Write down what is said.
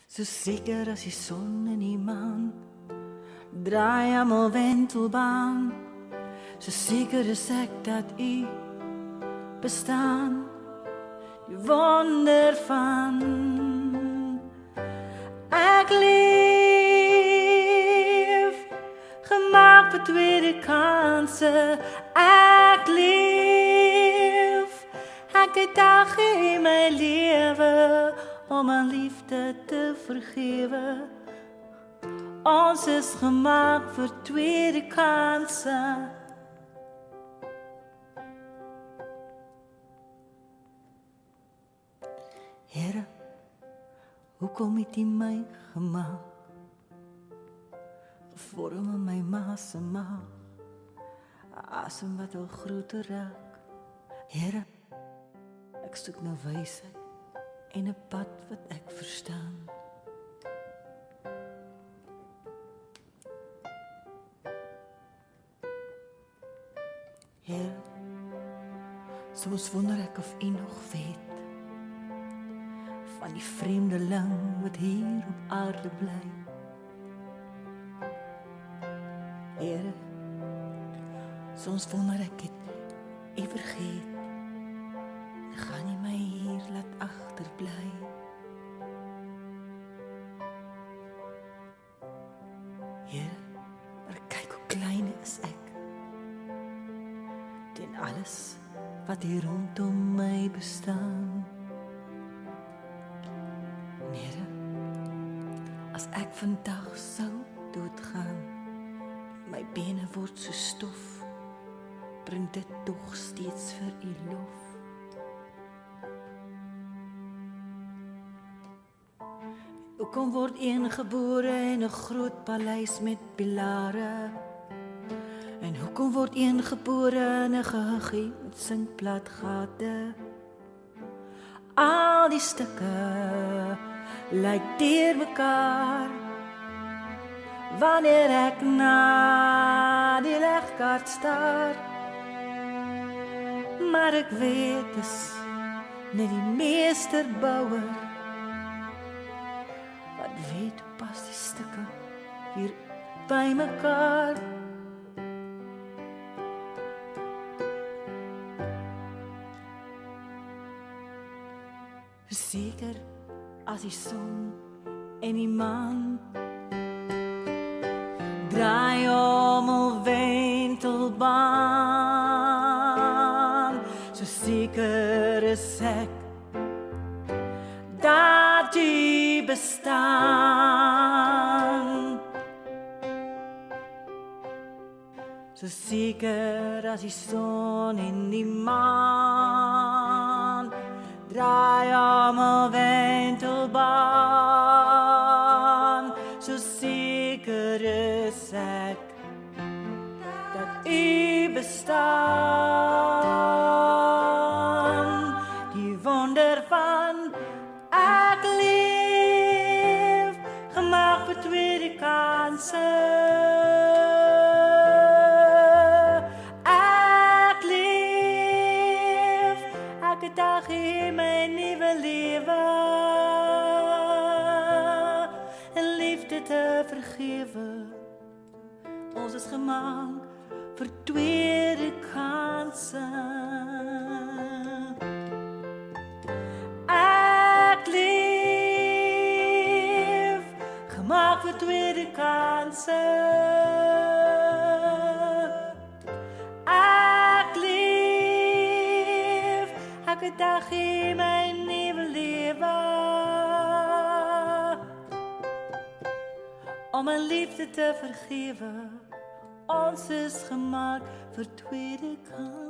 So seker as die son en die maan, draai aan my wentelbaan. So seker is ek dat u bestaan, die wonder van ek leef, gemaak vir tweede kanse. Ek leef, elke dag in my lewe om aan liefde te vergewe. Ons is gemaak vir tweede kanse. Here, hoekom het U my gemaak? Gevorm in my ma se maag, 'n asem wat al groter raak. Here, ek soek nou wysheid en 'n pad wat ek verstaan. Here, soms wonder ek of U nog weet van die vreemdeling wat hier op aarde bly. Here, soms wonder ek het U vergeet, gaan U my hier laat agterbly. Here, maar kyk hoe klein is ek teen alles wat hier rondom my bestaan. Here, as ek vandag sou doodgaan, my bene word so stof, bring dit tog steeds vir U lof. Hoekom word een gebore in 'n groot paleis met pilare? En hoekom word een gebore in 'n gehuggie met sinkplatgate? Al die stukke lyk deur mekaar wanneer ek na die legkaart staar. Maar ek weet is net die meesterbouer wat weet hoe pas die stukke hier by mekaar. Seker as die son en die maan draai om 'n wentelbaan, so seker is ek dat U bestaan. So seker as die son en die maan draai om 'n wentelbaan, so seker is ek dat U bestaan. Die wonder van ek leef, gemaak vir tweede kanse. Ek leef, elke dag in my nuwe lewe, en liefde te vergewe. Ons is gemaak vir tweede kanse. Ek leef, gemaak vir tweede kanse. Ek leef, elke dag in my nuwe lewe, om 'n liefde te vergewe. Ons is gemaak vir tweede kanse.